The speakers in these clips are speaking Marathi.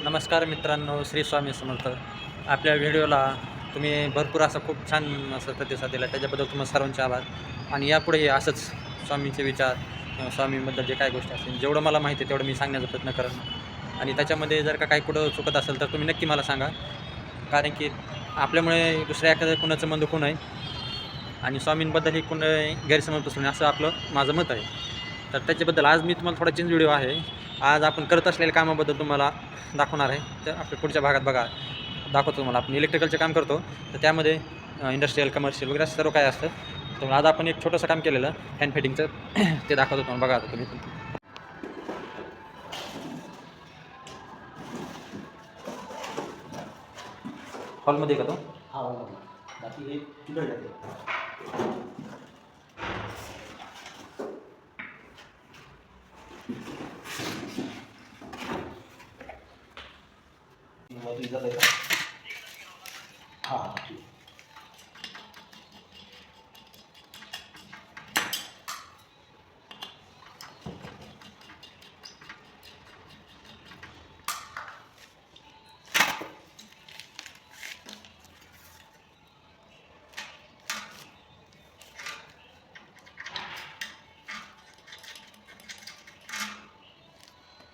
नमस्कार मित्रांनो, श्री स्वामी समर्थ. आपल्या व्हिडिओला तुम्ही भरपूर असा खूप छान असा प्रतिसाद दिला, त्याच्याबद्दल तुम्हाला सर्वांचे आभार. आणि यापुढेही असंच स्वामींचे विचार किंवा स्वामींबद्दल जे काही गोष्टी असतील, जेवढं मला माहिती आहे तेवढं मी सांगण्याचा प्रयत्न करेन. आणि त्याच्यामध्ये जर का काही कुठं चुकत असेल तर तुम्ही नक्की मला सांगा, कारण की आपल्यामुळे दुसऱ्या एखाद्या कुणाचं मन दुखू नये आणि स्वामींबद्दलही कुणा गैरसमज पसरू नये, असं आपलं माझं मत आहे. तर त्याच्याबद्दल आज मी तुम्हाला थोडा चेंज व्हिडिओ आहे. आज आपण करत असलेल्या कामाबद्दल तुम्हाला दाखवणार आहे. तर आपल्या पुढच्या भागात बघा, दाखवतो तुम्हाला. आपण इलेक्ट्रिकलचे काम करतो, तर त्यामध्ये इंडस्ट्रियल, कमर्शियल वगैरे सर्व काय असतं. तर आज आपण एक छोटंसं काम केलेलं फॅन फिटिंगचं ते दाखवतो तुम्हाला. बघा आता तुम्ही हॉलमध्ये का तो? हा बाकी हे तिकडे जाते. इथं जायचं. हा ठीक.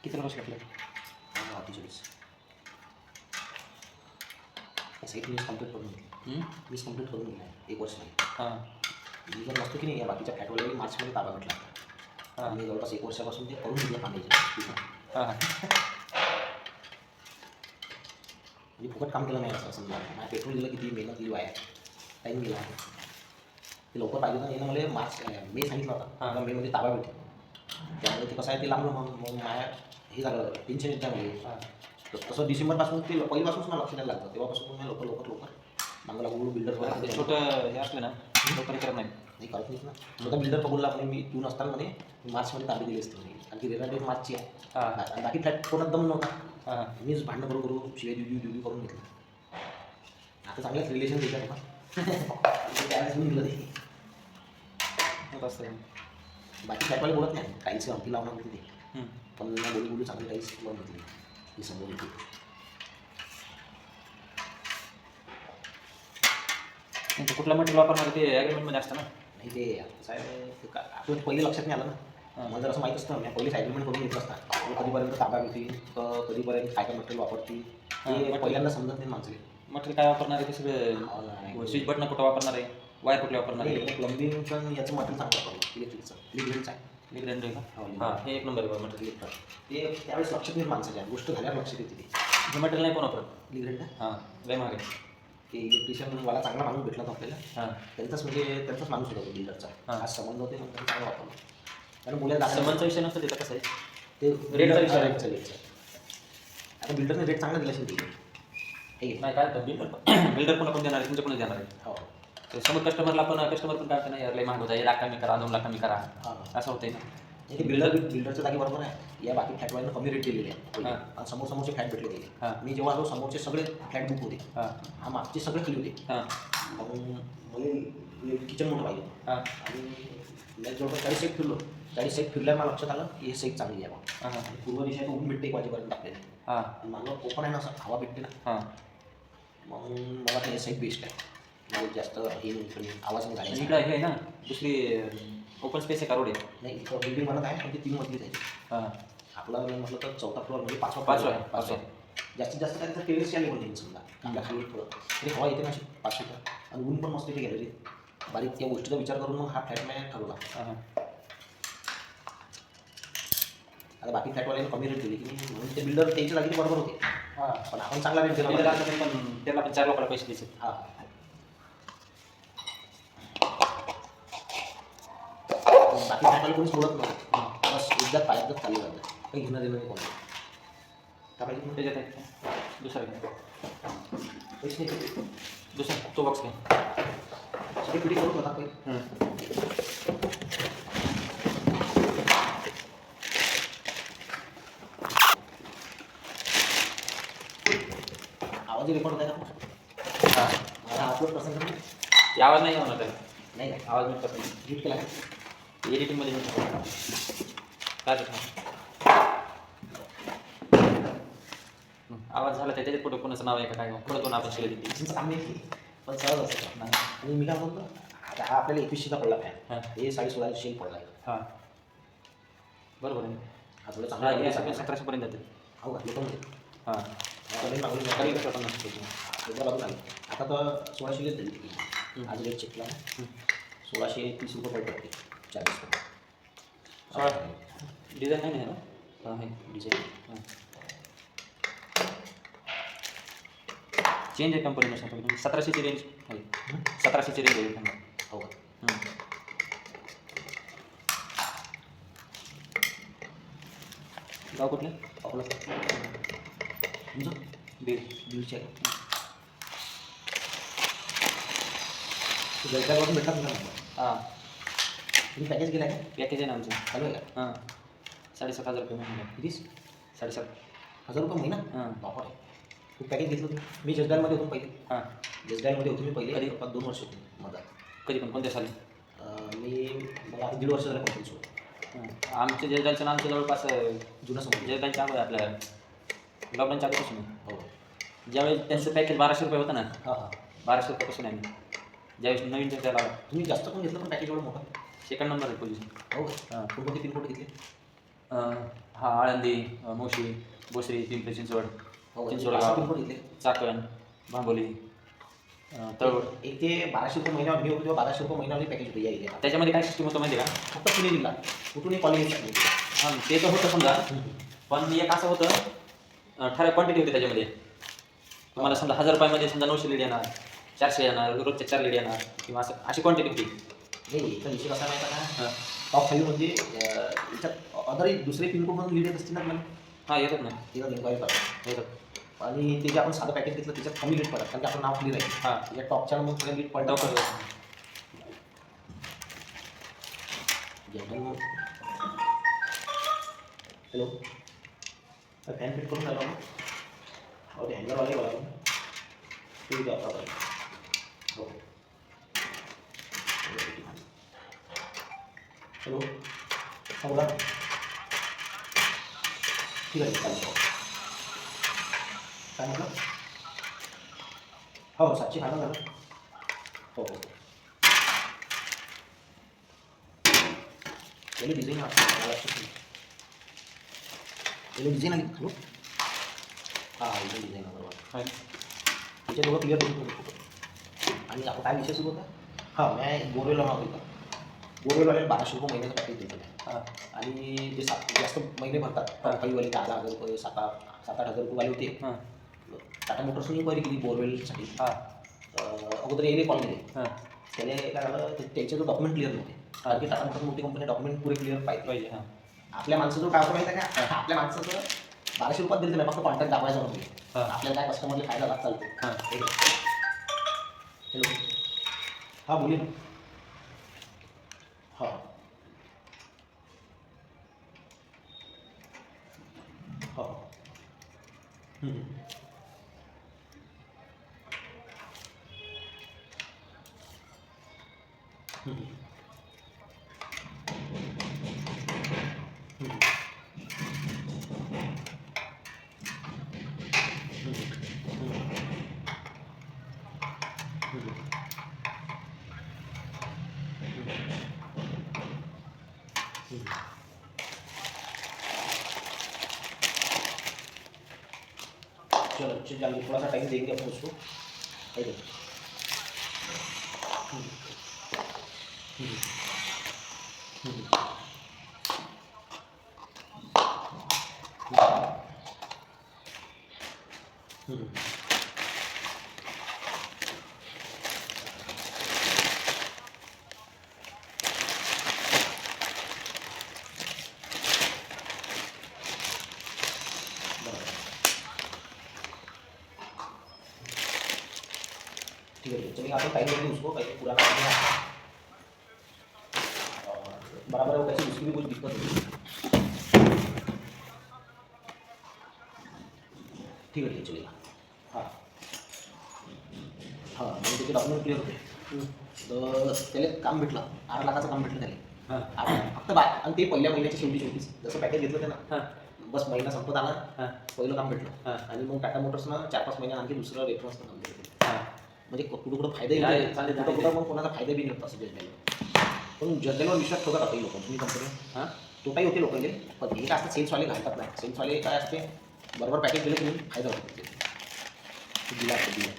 किती वर्ष लागले? 43. असं एक वीस कम्प्लीट करून घेतली. 20 कम्प्लीट करून गेला आहे 1 वर्ष नाही. हां मी जर नसतो की नाही या बाकीच्या फ्लॅटवाल्याने मार्चमध्ये ताबा भेटला. हां मी जवळपास 1 वर्षापासून ते करून दिलं कामायचं. हां हां म्हणजे फुकट काम केलं नाही असं समजा. मला पेट्रोल दिलं, किती मेहनत दिली, वाया टाईम गेला आहे. ते लवकर पाहिजे तर येणं मला मे सांगितलं होता. मला मेमध्ये ताबा भेटेल. त्यामुळे ते कसं आहे ते लांबलं. मग माझ्या हे झालं, टेन्शन येत नाही म्हणजे. तसं डिसेंबरपासून ते पहिल्यापासूनच मला लक्ष द्यायला लागतं. तेव्हापासून मी लवकर मागं लागू बिल्डर वगैरे छोटं हे असलं ना लवकर करत नाही. नाही करत नाहीच ना. स्वतः बिल्डर बघूला म्हणे मी तू नसताना म्हणे मार्चमध्ये ताबे दिली असते म्हणे. कारण की रेरा डेट मार्चची आहे. आणि बाकी फ्लॅट कोणात दम नव्हता. मीच भांडणं करू शिवाय दिली करून घेतलं. आता चांगल्याच रिलेशन देतात ना. त्यावेळेस मी दिलं ते. असं बाकी फ्लॅटवाले बोलत नाही. टाईल्स हंपी लावणार होती ते. पण बोलू चांगली टाईल्स लावून घेतली ही समोर येते. कुठला मटेरियल वापरणार ते ॲग्रीमेंटमध्ये असतं ना. नाही ते कसं आहे आपलं पहिले लक्षात नाही आलं ना. मला जर असं माहीत असतं मी पहिलेच ॲग्रीमेंट करून घेतलं असता. कधीपर्यंत ताबा घेतील, कधीपर्यंत काय काय मटेरियल वापरतील ते पहिल्यांदा समजत नाही माणसाला. मटेरियल काय वापरणार आहे ते सगळं, स्विच बटन कुठं वापरणार आहे, वायर कुठले वापरणार आहे. प्लंबिंगचं याचं मटेरियल चांगलं वापरलं इलेक्ट्रिकचं. लिग्रेंडचं आहे. लिग्रेंड आहे का? हां, हे एक नंबर आहे मटेरियल. ते त्यावेळेस लक्षात नाही माणसाच्या गोष्ट झाल्यावर लक्षात येते ते. हे मटेरियल नाही कोण वापरत लिग्रेंड हां, लय महाग आहे. ते इलेक्ट्रिशियनवाला चांगला माणूस भेटला होता आपल्याला. हां, त्यांचाच माणूस होता तो बिल्डरचा. हां. आज संबंध होते म्हणून चांगला वापरला. कारण बोलायला संबंधचा विषय नसतो तिथं. कसं आहे ते रेटचा विषय. रेटचा. आता बिल्डरने रेट चांगला दिला असेल तिथे. हे नाही काय बिल्डर पुन्हा कोण देणार आहे, तुमच्या कोण देणार आहे. हो तर समोर कस्टमरला पण काय होतं नाही, यार लय महाग होता, 1 लाख कमी करा, 2 लाख कमी करा, हां. असं होतंय ना. ते बिल्डरच्या जागी बरोबर आहे. या बाकी फ्लॅटवाल्यांना कमी रेट दिलेले आहे. हां. आणि समोरचे फ्लॅट भेटले गेले. हां. मी जेव्हा आलो समोरचे सगळे फ्लॅट बुक होते. हां हा मागचे सगळे खाली होते. हां मला किचन मोठं पाहिजे. हां आणि मी जवळपास 40 एक फिरलो. 40 एक फिरल्यावर मला लक्षात आलं की हे सेक चांगली आहे बा. हां आणि पूर्व दिशेत ऊन भेटते 1 वाजेपर्यंत आपल्याला. हां आणि मागं ओपन आहे ना, असं हवा भेटते ना. हां मग मला ते हे सेक बेस्ट आहे. म्हणजे जास्त हे नाही, आवाज नाही आणि झाला. इकडं हे आहे ना दुसरी ओपन स्पेस आहे का, रोड आहे. नाही इथं बिल्डिंग म्हणत आहे पण ते 3 मजलीच आहे. हां आपला म्हटलं तर 4था फ्लोअर म्हणजे 5वा पाचवा फ्लोअर आहे, पाचवा. जास्तीत जास्त काय त्याचं टेरेसच्या लेवल येईल समजा. आपल्या खाली थोडं तरी हवा येते ना अशी 500. आणि ऊन पण मस्त येते गॅलरीत. बारीक त्या गोष्टीचा विचार करून मग हा फ्लॅट मी ठरवला. हां आता बाकी फ्लॅटवाल्याने कमी रेट दिली की नाही, म्हणून ते बिल्डर त्याच्या जागी बरोबर होते. हां पण आपण चांगला रेट दिला. पण त्याला पण 4 लोकांना पैसे द्यायचे. हां बाकी फ्लॅटवाले कोणीच बोलत नव्हतं. बस एकदाच पायातच चालू जातं. काही घेणं देणं नाही कोणाला. का पाहिजे मग त्याच्यात आहे दुसरा घे, पैसे नाही. दुसरा तो बॉक्स घे. सगळी पिढी करून होता पहिले. आवाज रेकॉर्ड होता का? हां मला अपलोड कसं करणार? ते आवाज नाही होणार त्याला. नाही काय आवाज मिळत नाही. गिफ्ट केला का? एडिटिंगमध्ये मिळतो काय ते आवाज झाला त्याच्यात कुठं कोणाचं नाव आहे का काय पुढं कोण आपण शिकले ती तुमचं काम नाही की पण सहज असं नाही. आणि मी काय म्हणतो आता हा आपल्याला 2100चा पडला हां. फॅन हे 1650 पडला आहे. हां बरोबर आहे. हा थोडं हा हे चांगलं असं 1700पर्यंत जाते. हो का लोक हां मागून कधी कसं पण नसतो. हैदराबादून आले आता तर 1600 दिली आज रेट चेकला 1630 रुपये पडते 40 डिझाईन नाही आहे ना. हां आहे डिझाईन. हां चेंज आहे कंपनीनुसार 1700ची रेंज आहे. 1700ची रेंज आहे. हो का गाव कुठलं अकोला तुमचं बीड. बीडचे आहे जयकालपासून भेटतात ना हां तुम्ही पॅकेज गेला का पॅकेज आहे ना आमचं. चालू आहे का हां 7,500 रुपये महिना. किती 7,500. 1000 रुपये महिना हां बापा खूप पॅकेज घेतलं तुम्ही मी जसगालमध्ये होतो पहिले हां जसगालमध्ये होतो मी पहिले कधी? 2 वर्ष होते मधात कधी पण कोणत्या साली. मी मला आता 1.5 वर्ष झालं कंपनी सोडून आमच्या जयदालचं नामचं जवळपास जुना समोर जयदालच्या अगोदर आपल्या लॉकडाऊनच्या आधीपासून आहे. हो ज्यावेळेस त्यांचं पॅकेज 1200 रुपये होतं ना हां हां 1200 रुपयापासून आहे. ज्यावेळेस नवीन त्याला आला तुम्ही जास्त पण घेतलं पण पॅकेज एवढं मोठं सेकंड नंबर आहे पोझिशन. हो का हां कोणकोणते पिनकोड घेतले हा आळंदी मोशी बोसरी पिंपरी चिंचवड हो चिंचवडगाव पिनकोड घेतले चाकण भांबोली तळवड. एक ते 1200 रुपये महिन्यावर मी होतो तेव्हा 1200 रुपये महिन्यावर पॅकेज होतं या एरियाला त्याच्यामध्ये काय सिस्टीम होतं माहिती आहे का. फक्त पुणे जिल्हा कुठूनही कॉलेज हां ते तर होतं समजा पण एक असं होतं ठराविक क्वांटिटी होती त्याच्यामध्ये. तुम्हाला समजा 1000 रुपयामध्ये समजा 900 लीड येणार 400 येणार रोजच्या 4 लीड येणार किंवा असं अशी क्वांटिटी होती. नाही याचा विषय कसा माहिती आहे का हां टॉप 5 म्हणजे याच्यात अदर दुसरे पिनकोड म्हणून लीड येत असतील ना मला हां येतात ना तिला इन्क्वायरी करतात येतात. आणि ते जे आपण साधं पॅकेज घेतलं त्याच्यात कमी लीड पडतात कारण की आपलं नाव क्लिअर आहे हां त्याच्या टॉपच्या मग सगळ्या लीड पडतात लवकर हॅलो फॅन फिट करून आलो हो ते हँगरवाले बघा ठीक आहे आता हो हॅलो हां बोला ठीक आहे चालेल काय म्हटलं हो 700 फायनल झालं हो हो पहिले डिझाईन पहिले डिझाईन आली हो हां इथे डिझाईन बरोबर आहे. त्याच्या दोघं क्लिअर करू शकतो आणि आपण काय विषय सुरू होता हां मी बोरवेलला मागतो का बोरवेलवाले 1200 रुपये महिन्याचं पॅकेज देतो हां आणि जे जास्त महिने भरतात काहीवाले 10,000 रुपये 7-8 हजार रुपये वाले होते हां टाटा मोटर्सनी इन्क्वायरी केली बोरवेलसाठी हां अगोदर येले कॉलमध्ये हां त्याने काय झालं त्यांचे जो डॉक्युमेंट क्लिअर नव्हते कारण की टाटा मोटर मोठी कंपनी डॉक्युमेंट पुरे क्लिअर पाहिजे पाहिजे. हां आपल्या माणसाचं काय होतं माहिती आहे का आपल्या माणसाचं 1200 रुपयात दिलं नाही फक्त कॉन्टॅक्ट दाखवायचा म्हणजे हां आपल्याला काय कस्टमरला फायदा लाभ चालतो हां हॅलो हां बोली ना हां हो चलो चलिए थोड़ा सा टाइम देंगे अपन उसको ठीक है ठीक है चलिए आप टाइम देंगे उसको कैसे पूरा करना है और बराबर है वो कैसे उसकी भी कुछ दिक्कत नहीं ठीक है चलिए हाँ हां म्हणजे त्याचे डॉक्युमेंट क्लिअर होते तर त्याला काम भेटलं 8 लाखाचं काम भेटलं त्याला हां फक्त आणि ते पहिल्या महिन्याच्या शेवटी जसं पॅकेज घेतलं त्यानं बस महिना संपत आला, हां पहिलं काम भेटलं. हां आणि मग टाटा मोटर्सनं 4-5 महिन्यात आणखी दुसरं रेफरन्सनं काम केलं. हां म्हणजे कुठं कुठं फायदा आहे, येईल, चालेल, कुठं आहे. कुठं मग कोणाचा फायदा बी नाही होत असं जजमेंटवर. पण जजमेंटवर विश्वास ठेवतात आता लोक. तुम्ही कंपनी हां तोटाही होते लोकांले, पण हे काय असतं सेल्सवाले घालतात नाही. सेल्सवाले काय असते, बरोबर पॅकेज दिलं की मग फायदा होतो तिथे. दिला असतो दिला.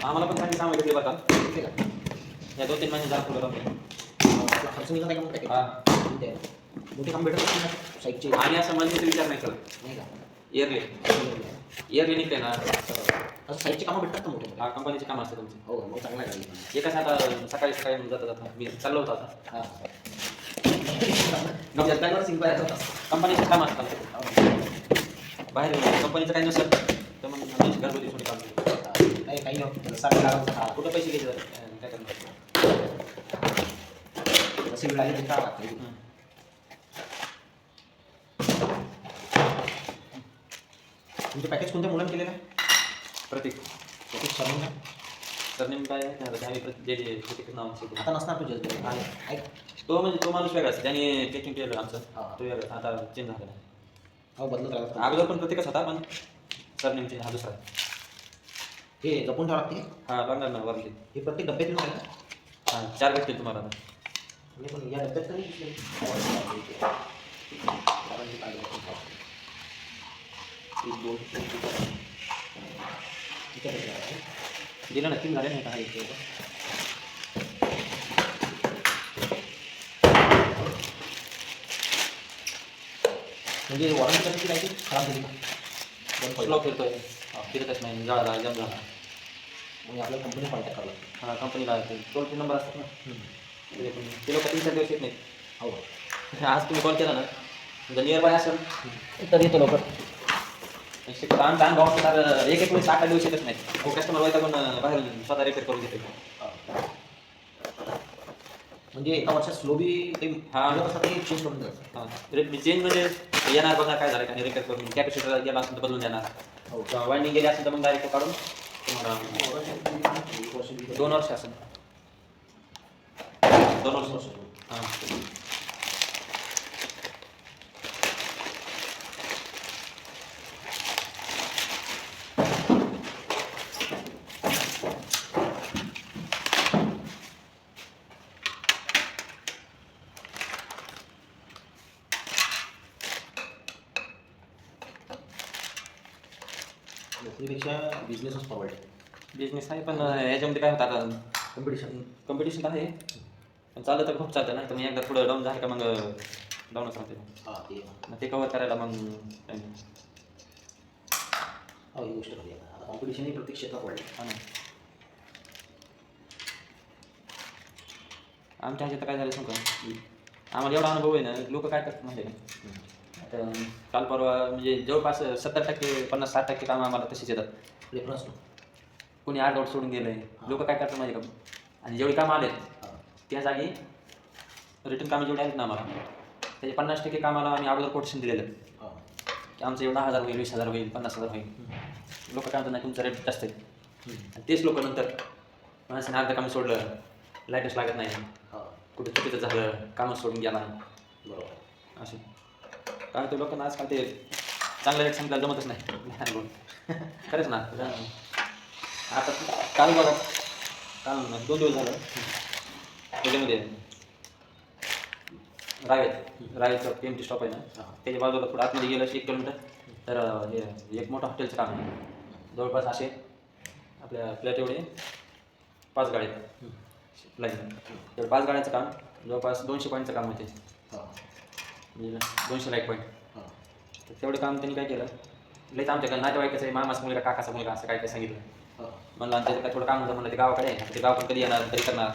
आम्हाला पण चांगली कामं भेटली बघा. ठीक आहे का? या 2-3 महिने झाला पुढे कमी. आपला खर्च निघत आहे का मग पॅकेज? हां मोठे काम भेटत असतील ना साईटचे, आणि असं म्हणजे विचार नाही करत. नाही का? इयरली निघते ना. असं साईटचे कामं भेटतात का मोठे? हा कंपनीचे काम असते तुमचे. हो मग चांगला आहे गाडी. एकाच आता सकाळी सकाळी जाता जाता मी चाललो होतो आता. हां जजमेंटवर सिंपल आहे. कंपनीचे काम असतात बाहेर कंपनीचं काही नसेल तर मग आम्ही घरगुती थोडी काम करतो. काही नाही साडे लाखांचा कुठं पैसे घ्यायचे काय करणार. जशी वेळ आली तिथं लागते. तुमचं पॅकेज कोणत्या मुलांनी केलेलं आहे? प्रतीक पॅकेज सर्व सरनेम काय आहे आम्ही जे प्रतीक नाव आता नसणार तो जजमेंट आहे. ऐक तो म्हणजे तो माणूस वेगळाच ज्याने चेकिंग केलं आमचं हां. तो वेगळा आता चेंज झाला नाही. हो बदलत राहतात. अगोदर पण प्रत्येकच होता पण सरनेम चेंज हा दुसरा. हे जपून ठेवा लागते. हां बघणार ना वरती. हे प्रत्येक डब्यात येऊन आहे का? हां 4 भेटतील तुम्हाला आता. नाही पण या डब्यात तरी दिसले. एक दोन दिलं ना 3 झाले नाही का. म्हणजे वॉरंटी करायची काय ती खराब झाली का? स्लो फिरतोय फिरतच नाही जळाला जम झाला. म्हणजे आपल्याला कंपनी कॉन्टॅक्ट करावं लागतं. हां कंपनीला टोल फ्री नंबर असतात ना ते लोक 3-4 दिवस येत नाहीत. हो आज तुम्ही कॉल केला ना जर नियर बाय असेल तर येतो लवकर. ताण ताण भाव तर एक वेळेस 8 दिवस येतच नाहीत. हो कस्टमर व्हायचा पण बाहेर स्वतः रिपेअर करून घेते. म्हणजे एका वर्षात स्लो बी ते हां. कसं ते चेंज करून द्यायचं. हां चेंज म्हणजे येणार बघा काय झालं का रिपेअर करून कॅपॅसिटर गेला असेल तर बदलून देणार. हो वायंडिंग गेली असेल तर मग डायरेक्ट काढून तुम्हाला 2 वर्ष असेल 2 वर्ष. हां नोकरीपेक्षा बिझनेसच परवडते. बिझनेस आहे पण याच्यामध्ये काय होतं आता कॉम्पिटिशन कॉम्पिटिशन आहे पण चाललं तर खूप चालतं ना तर मग एकदा पुढं डाऊन झालं का मग डाऊनच राहते. हां ते मग ते कवर करायला मग काही नाही. हो ही गोष्ट खरी आहे. आता कॉम्पिटिशनही प्रत्येक क्षेत्रात वाढले. हा ना. आमच्या ह्याच्यात काय झालं सांगू का आम्हाला एवढा अनुभव आहे ना लोक काय करतात म्हणजे आता काल परवा म्हणजे जवळपास 70% 50-60% कामं आम्हाला तशीच येतात. रेफरन्स कोणी अर्धवट सोडून गेलं आहे लोक काय करतात माहिती का आणि जेवढी कामं आलेत त्या जागी रिटर्न कामं जेवढी आलीत ना आम्हाला त्याचे 50% कामाला आम्ही अगोदर कोटेशन दिलेलं की आमचं एवढं 10,000 होईल 20,000 होईल 50,000 होईल. लोक काय म्हणतात नाही तुमचं रेट जास्त आहे आणि तेच लोक नंतर माणसाने अर्ध काम सोडलं लाईटच लागत नाही कुठे चुकीचं झालं कामच सोडून गेला बरोबर. असे काय ते लोकांना आजकाल ते चांगलं रेट सांगितलं जमतच नाही. खरंच ना आता काल बघा काल 2 दिवस झालं त्याच्यामध्ये रायचं PMT स्टॉप आहे ना त्याच्या बाजूला पुढे आतमध्ये गेलं 1 किलोमीटर तर हे एक मोठं हॉटेलचं काम आहे. जवळपास असे आपल्या फ्लॅट एवढे 5 गाड्या लाईन तर 5 गाड्यांचं काम जवळपास 200 पॉईंटचं काम होते म्हणजे 200 लाईट पॉईंट. तर तेवढं काम त्यांनी काय केलं लईच आमच्याकडे नातेवाईकाचं आहे मामाचा मुलगा काकाचा मुलगा असं काय काय सांगितलं म्हणलं आणि त्याचं काय थोडं काम होतं म्हणलं ते गावाकडे आहे ते गाव पण कधी येणार तरी करणार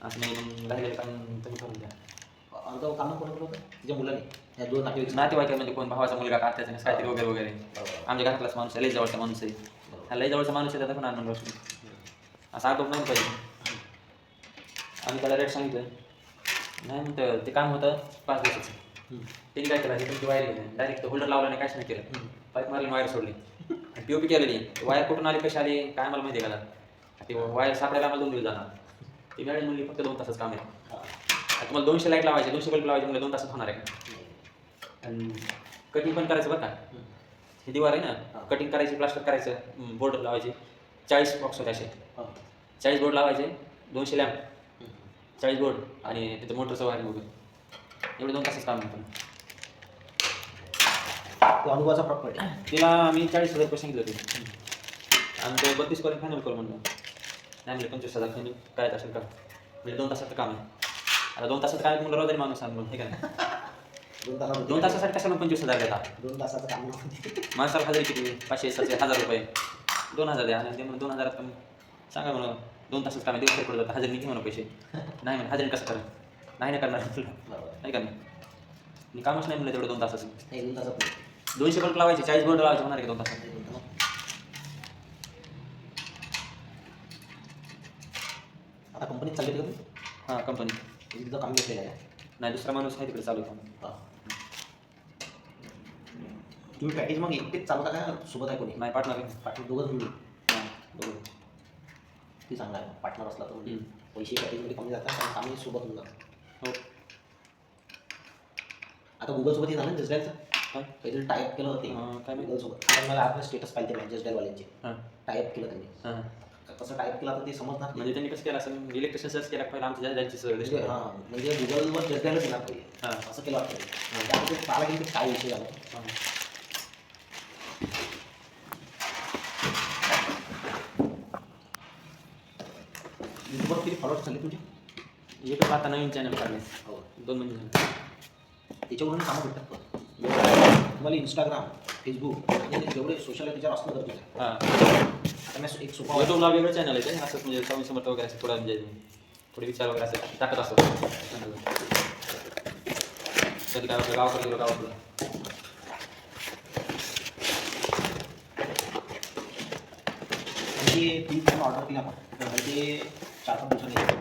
असं नाही मग राहिलेलं काम तुम्ही करून द्या. अर्धं काम कोण केलं होतं तिच्या मुलाने या 2 नातेवाईकामध्ये कोण भावाचा मुलगा काकाचा काहीतरी वगैरे वगैरे आमच्या घरातलाच माणूस आहे लई जवळचा माणूस आहे. हा लई जवळचा माणूस आहे त्याचा पण आनंद असतो असं आठवत नाही पाहिजे. आम्ही त्याला रेट सांगितलं नाही म्हणतं ते काम होतं 5 दिवसाचं. त्यांनी काय केलं हे तुमची वायर गेली डायरेक्ट होल्डर लावला नाही काहीच नाही केलं पाईप मारली वायर सोडली आणि POP केलेली वायर कुठून आली कशी आली काय आम्हाला माहिती आहे का ते वायर सापडायला आम्हाला 2 दिवस जाणार ती गाडी म्हणली फक्त 2 तासच काम आहे. तुम्हाला 200 लाईट लावायचे, 200 बल्ब लावायचे म्हणजे 2 तासात होणार आहे. आणि कटिंग पण करायचं बरं का. हे दिवार आहे ना, कटिंग करायची, प्लास्टर करायचं, बोर्ड लावायचे. 40 बॉक्स होते असे. 40 बोर्ड लावायचे, 200 लॅम्प, 40 बोर्ड आणि तिथं मोटरचं वायरिंग वगैरे. एवढे 2 तासाचं काम होतं. तो अनुभवाचा फरक पडला. तिला आम्ही 40,000 रुपये सांगितले होते. आणि ते 32 पर्यंत फायनल करू म्हणलं. नाही म्हणजे 25,000 फायनल काय असेल का, म्हणजे 2 तासाचं काम आहे. आता 2 तासाचं काम म्हणलं रोजरी माणूस सांगून हे काय 2 तासासाठी कशाला 25,000 देतात. 2 तासाचं काम माणसाला हजारी किती, 500, 700, 1000 रुपये, 2000 द्या. आणि ते म्हणून 2000 पण सांगा म्हणून 2 तासाचं काम आहे, दिवस पडत जातं, हजारी घे म्हणून पैसे. नाही म्हणून हजारी कसं करा, नाही ना करणार नाही का. मी कामच नाही म्हणलं तेवढं 2 तासाचं. 2 तासात 200 बल्ब लावायचे, 40 बोर्ड लावायचे, होणार आहे 2 तासात. आता कंपनीत चालली होती का तू? हां, कंपनी तिथं काम घेतलेलं आहे. नाही, दुसरा माणूस आहे तिकडे चालू आहे. तुम्ही पॅकेज मग एकटेच चालवता का सोबत आहे कोणी? नाही, पार्टनर आहे. पार्टनर दोघं तुम्ही? हां, बरोबर. ते चांगलं आहे. पार्टनर असला तर म्हणजे पैसे पॅकेजमध्ये कमी जातात आणि कामही सोबत होऊन जातं. हो. आता गुगलसोबत हे झालं ना जसडायलचं, काय काहीतरी टायअप केलं होते काय माहिती. गुगलसोबत. आता मला आपलं स्टेटस पाहिजे नाही जसडायलवाल्यांचे. हां टायअप केलं त्यांनी. हां. कसं टाईप केला तर ते समजणार नाही. म्हणजे त्यांनी कसं केलं असं, इलेक्ट्रिशियन सर्च केला पहिला आमच्या ज्यांची म्हणजे हां, म्हणजे गुगलवर जसडायलच येणार पहिले. हां. असं केलं वाटतं. त्यामध्ये पाहायला गेलं की काय विषय झाला. युट्यूबवर किती फॉलोअर्स झाले तुझे? युट्यूब आता नवीन चॅनल काढले. हो. 2 महिने झाले. त्याच्यावरून कामं भेटतात पण. तुम्हाला इंस्टाग्राम, फेसबुक आणि जेवढे सोशल त्याच्यावर असणं गरजेचं आहे. हां. आता मी एक सोपा युट्यूबला वेगळं चॅनल आहे ते, असंच म्हणजे स्वामी समर्थ वगैरे असं थोडं म्हणजे थोडे विचार वगैरे असं टाकत असतो. कधी काय आपलं गावाकडे गेलो गावाकडं. आणि 3 टाईम ऑर्डर केली आपण आणि ते 4-5 दिवसांनी येते.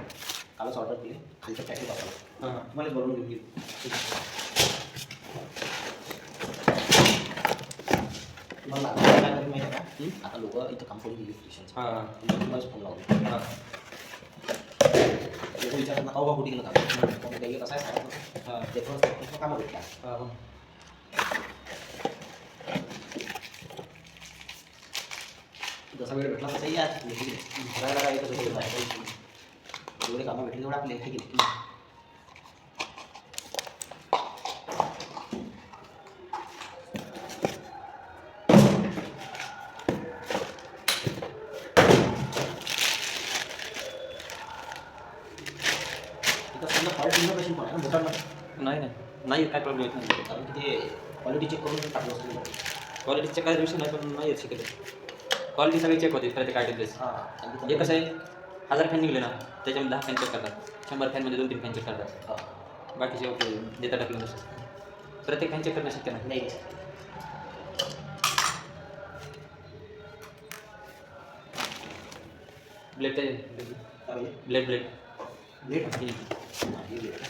कालच ऑर्डर केली, खालचं पॅकेज वापरलं. हां. तुम्हाला बनवून घेऊन गेली. तुम्हाला काय करायला माहिती आहे का? आता लोक इथं कंपनी इलेक्ट्रिशियनचं हां. तुम्हालाच फोन लावतो. हां. लोक विचारतात ना का कुठे गेलं काम? मग काही कसं आहे सांगत हां. त्याच्यावर कामं भेटतात. हां. जसा वेळ भेटला तसं या राहायला काय येतच होतं. जेवढे कामं भेटले तेवढे आपले हे गेले. क्वालिटी पण आहे ना मोठ्यांमध्ये. नाही नाही नाही, काय प्रॉब्लेम येत नाही. कारण की ते क्वालिटी चेक करून टाकलं असतं. क्वालिटी चेक करायचा विषय नाही, पण नाही येत शिकले. क्वालिटी सगळी चेक होते प्रत्येक आयटमलेस. हां. हे कसं आहे, 1000 फॅन निघले ना, त्याच्यामध्ये 10 फॅन चेक करतात. 100 फॅनमध्ये 2-3 फॅन चेक करतात. हां. बाकीचे ओके देता टाकलं तसं. प्रत्येक फॅन चेक करणं शक्य नाही. नाही. ब्लेड ते ब्लेड ब्लेड लेट हां हे लेट.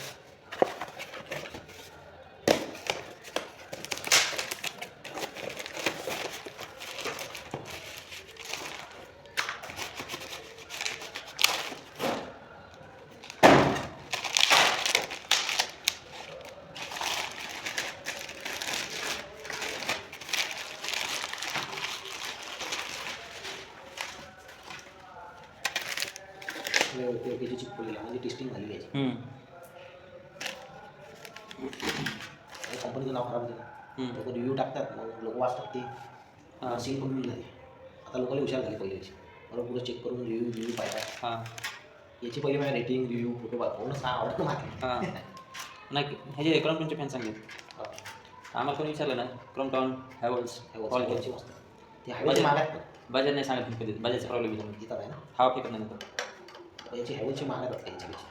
त्याची चिपकलेली म्हणजे टेस्टिंग झालेली आहे. कंपनीचं नाव खराब झालं. लोक रिव्ह्यू टाकतात, मग लोक वाचतात ते सीन करून झाले. आता लोकांना हुशार झाले पहिल्याची. बरोबर पुढं चेक करून रिव्ह्यू पाहतात. हां याची पहिले माझ्या रेटिंग रिव्ह्यू फोटो पाहतो ना आवडतं मागे. हां. नाही ह्याचे क्रॉम्पटनचे फॅन सांगेल. आम्हाला कोणी विचारलं ना, क्रॉम्पटन, हॅवल्स, क्वालिटी मस्त. ते हॅवेलचे महाग आहेत पण. बजाज नाही सांगत कधी, बजाजचा प्रॉब्लेम येतो. इथं आहे ना हवा फेकत नाही नंतर. याची हॅवेलचे महाग आहेत का याच्यापेक्षा?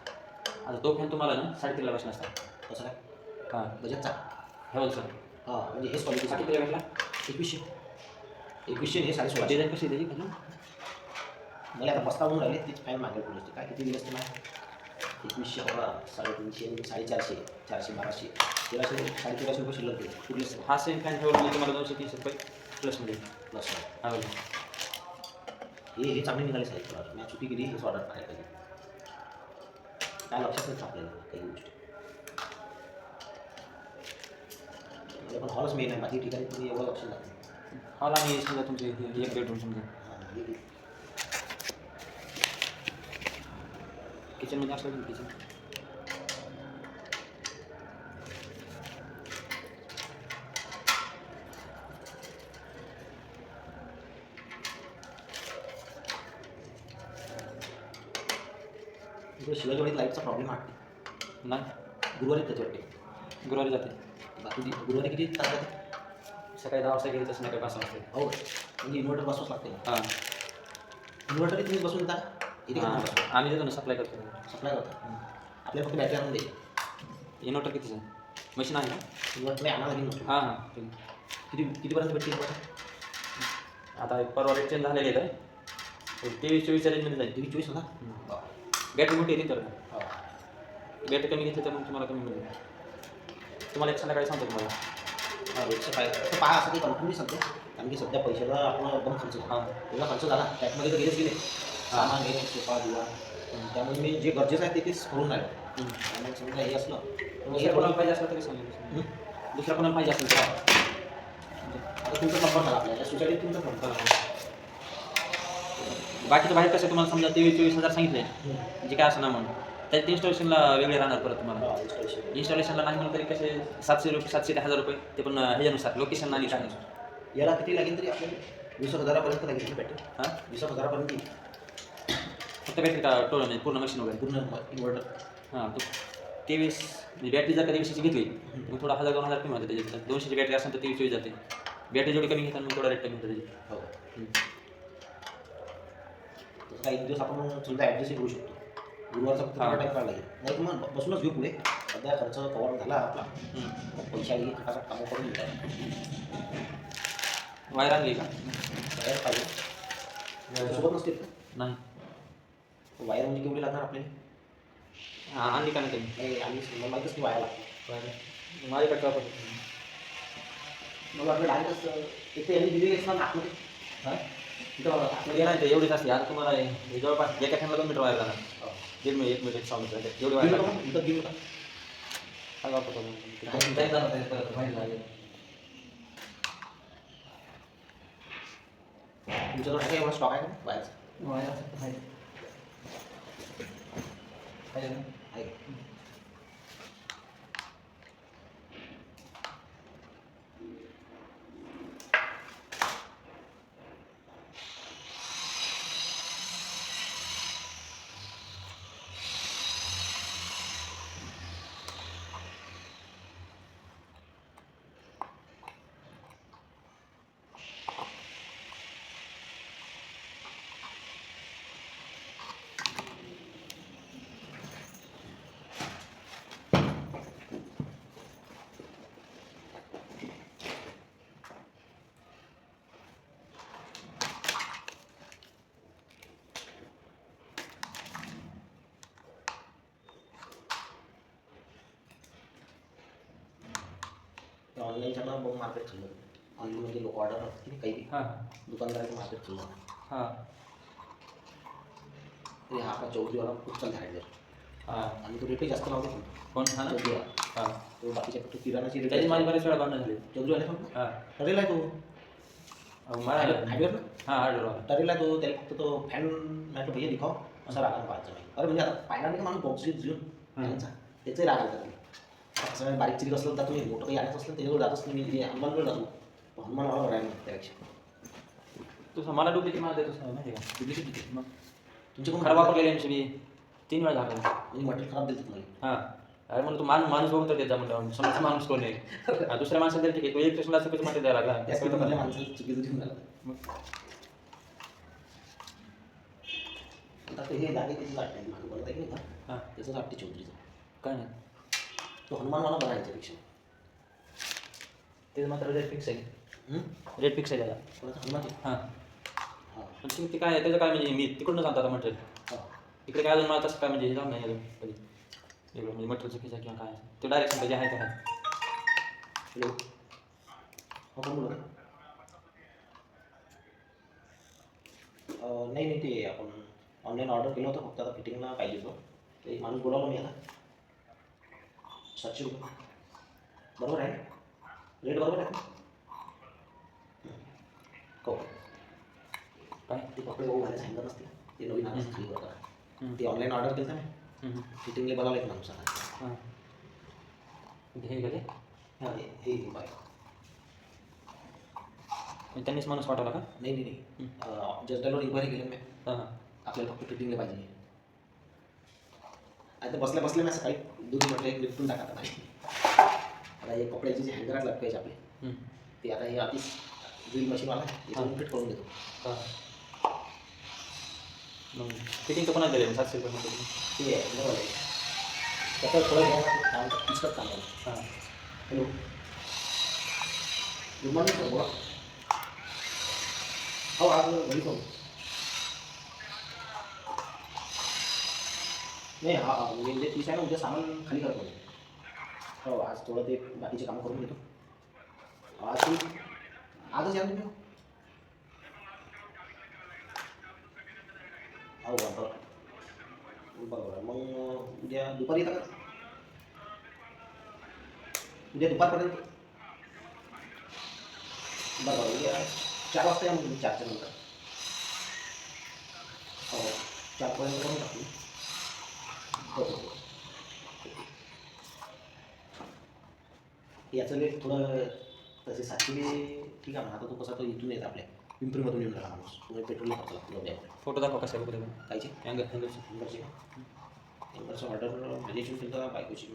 आता तो फॅन तुम्हाला ना 3.5 बसला असता. कसं काय हां बजेटचा? हॅवल्सचा हां म्हणजे हेच क्वालिटी किती भेटला? 2100 हे 1650. डिझाईन कशी त्याची खाली? मला आता बसता राहिले तीच फॅन मागेल पुढे काय किती दिवस तुम्हाला? 2100 हवा 350 450 400 1200 1350 रुपये शिल्लक दिले पुढलेच हा सेम फॅन ठेवला म्हणजे तुम्हाला 230 रुपये प्लस म्हणजे प्लस. हां हे चांगले निघाले साहेब. मी चुकी केली हेच ऑर्डर करायला पाहिजे. काय लक्षात नाही आपल्याला काही गोष्टी. म्हणजे पण हॉलच मेन आहे, बाकी ठिकाणी तुम्ही एवढं लक्ष लागतं. हॉल आणि समजा तुमची एक बेडरूम समजा किचनमध्ये असलं किचन. शिवाजीवाडीत लाईटचा प्रॉब्लेम आहे नाही, गुरुवारी त्याची वाटते. गुरुवारी जाते. बाकी गुरुवारी किती तास जाते? सकाळी 10 वाजता गेली तर संध्याकाळी 5 वाजता. हो, म्हणजे इन्व्हर्टर बसवाच लागते. हां इन्व्हर्टर तुम्ही बसून येता इथे हां, आम्ही देतो ना, सप्लाय करतो. सप्लाय करता. आपल्याला फक्त बॅटरी आणून दे. इन्व्हर्टर कितीचं आहे? मशीन आहे ना? इन्व्हर्टर नाही आणायला लागेल. हां हां ठीक आहे. कितीपर्यंत भेटते इन्व्हर्टर? आता परवा रेट चेंज झालेले आहे. 23-24 रेंजमध्ये जाईल. 23-24 बॅटरी मोठी येते तर हो. बॅटरी कमी घेतली तर मग तुम्हाला कमी मिळेल. तुम्हाला एक संध्याकाळी सांगतो तुम्हाला. पहा असं काही कन्फर्म नाही सध्या, कारण की सध्या पैशाला आपला एकदम खर्च झाला. हां एवढा खर्च झाला त्यातमध्ये तर गेलेच गेले. सामान घे, सोफा दिवा. त्यामुळे मी जे गरजेचं आहे तेच करून राहिलो. त्यामुळे समजा हे असलं तर दुसऱ्या कोणाला पाहिजे असलं तरी सांगेल. दुसऱ्या कोणाला पाहिजे असेल तर आता तुमचा नंबर झाला आपल्याला सोसायटीत तुमचा नंबर. बाकीचं बाहेर कसं तुम्हाला समजा 23-24 सांगितले जे काय असं ना म्हणून त्याच्यात इन्स्टॉलेशनला वेगळे राहणार परत तुम्हाला. इन्स्टॉलेशनला नाही म्हणून तरी कसे 700 रुपये, 700 ते 1000 रुपये, ते पण ह्याच्यानुसार लोकेशन आणि टाकण्यानुसार. याला किती लागेल तरी आपल्याला 20,000पर्यंत लागेल बॅटरी. हां 20,000पर्यंत फक्त बॅटरी का म्हणजे पूर्ण मशीन वगैरे पूर्ण इन्व्हर्टर. हां तो 23 म्हणजे बॅटरी जर का 23ची घेतली मग थोडा 1000-2000 कमी होते त्याच्यात. 200ची बॅटरी असेल तर 23-24 जाते. बॅटरी जेवढी कमी घेतात मग थोडा रेट कमी होतं त्याची. हो, तसं एक दिवस आपण समजा ॲडजस्ट करू शकतो. गुरुवारचा फक्त हां. टाईम काढला नाही तर मग बसूनच घेऊ पुढे. सध्या खर्च कव्हर झाला आपला, मग पैसे आली खटाखट कामं करून घेतात. वायर आणली का? वायर पाहिजे सोबत नसते का? नाही. वायर म्हणजे केवढी लागणार आपल्याला? हां आणली का नाही तुम्ही? नाही आम्ही मला माहीतच की वायर लागते. वायर माझ्याकडे का पण मला वाटलं डायरेक्टच इथे यांनी दिलेली असणार आतमध्ये. हां तिथं आतमध्ये ते नाही ते एवढीच असते. आता तुम्हाला हे जवळपास एका फॅनला 2 मीटर वायर जाणार. 1 मीटर 6 मीटर एवढी वायर लागणार. इथं घेऊ का? काय वापरतो तुमच्याकडे आहे का एवढा स्टॉक आहे का वायरचा? वायर आहे का? ऑनलाईनच्या ना बहुत मार्केट चाललं. ऑनलाईनमध्ये लोक ऑर्डर करतात की नाही काही हां दुकानदाराचं मार्केट चाललं. हां तरी हा आपला चौधरीवाला खूप चालते हार्डवेअर. हां आणि तो रेटही जास्त लावतो. कोण हां ना चौधरीवाला हां तो बाकीच्या फक्त किराणाची रेट त्याची माझी बरेच वेळा भांडणं झाली. चौधरीवाले पण हां ठरेल आहे तो मला हार्डवेअर ना. हां ऑर्डर ठरेल आहे तो. त्याला फक्त तो फॅन मॅटर भैया दिखाव असा रागा पाहायचा नाही. अरे म्हणजे आता पाहिला नाही का माणूस बॉक्स घेऊन फॅनचा त्याचाही राग आला त्याला. असं बारीक चिरीक असलं तर तुम्ही मोठं काही आणायचं असलं त्याच्यावर जातच नाही. मी हनुमानकडे जातो. हनुमान मला बघायला नाही त्यापेक्षा. तू मला डुप्लिकेट मला देतोस माहिती का? डुप्लिकेट देते मग तुमच्याकडून खराब वापरलेली आमची मी 3 वेळा झाला. म्हणजे मटेरियल खराब देतात तुम्हाला. हां अरे म्हणून तू माणूस बघून तर देता म्हणलं समजा माणूस कोण आहे. दुसऱ्या माणसाला तरी ठीक आहे. तू एक स्टेशनला चुकीचं मटेरियल द्यायला लागला. त्यासाठी तर मधल्या माणसाला चुकीचं घेऊन झालं. मग आता ते हे जागे त्याचं वाटते मागं बनत आहे की नाही का हां त्याचंच वाटते चौधरीचं. काय नाही तो हनुमानवाला बघा याच्यापेक्षा. ते मात्र रेट फिक्स आहे. हं? रेट फिक्स आहे त्याला. कोणाचं हनुमान आहे? हां हां पण ते काय आहे त्याचं काय म्हणजे मी तिकडूनच आणतो आता मटेरियल. हां इकडे काय अजून मला तसं काय म्हणजे हे जाऊन नाही अजून कधी वेगळं म्हणजे मटेरियलचं खिसा किंवा काय ते डायरेक्शन पाहिजे आहे का आहे. हॅलो हो कोण बोलत आहे? नाही नाही ते आपण ऑनलाईन ऑर्डर केलं होतं फक्त आता फिटिंगला पाहिजे होतं. ते माणूस बोलावला मी आता 700 रुपये बरोबर आहे रेट बरोबर आहे हो काय ते कपडे भाऊ घालायला सांगितलं नसते ते नवीन आलं खाली बरोबर ते ऑनलाईन ऑर्डर केलं मी फिटिंगला बोलावलं एक माणूस आता हां हे कधी हां हे बाय त्यांनीच माणूस पाठवला का नाही नाही नाही जस्टलवर इन्क्वायरी केली मी हां आपल्याला फक्त फिटिंगला पाहिजे आता बसल्या बसल्या मी सकाळी दूध म्हटलं एक लिफ्टून टाका आता हे कपड्याचे जे हँगरात लागते आपले ते आता हे आधी ड्रिल मशीनवाला याच्यातून फिट करून देतो हां मग फिटिंग तर कोणाला दिले 700 रुपये ते आहे बरोबर आहे त्याचं थोडं घ्या पुस्तक काम हां हॅलो गुड मॉर्निंग सर बोला हो आज घरी जाऊ नाही हा म्हणजे जे 30 आहे ना उद्या सामान खाली करतो हो आज थोडं ते बाकीचे कामं करून घेतो आज तुम्ही आजच या तुम्ही हो बरोबर मग उद्या दुपारी येता का उद्या दुपारपर्यंत बरोबर उद्या 4 वाजता या मग तुम्ही 4च्या नंतर हो 4पर्यंत करून टाकू हो हो याचं रेट थोडं तसे 700 ठीक आहे ना आता तो कसा तो इथून येत आपल्या पिंपरीमधून येऊन राहिला माणूस तुम्ही पेट्रोल खर्च लागतो उद्या फोटो दाखवा कशा वगैरे कायचे हँगरचे एंगरची ऑर्डर व्हॅल्युएशन केलं तर बायकोची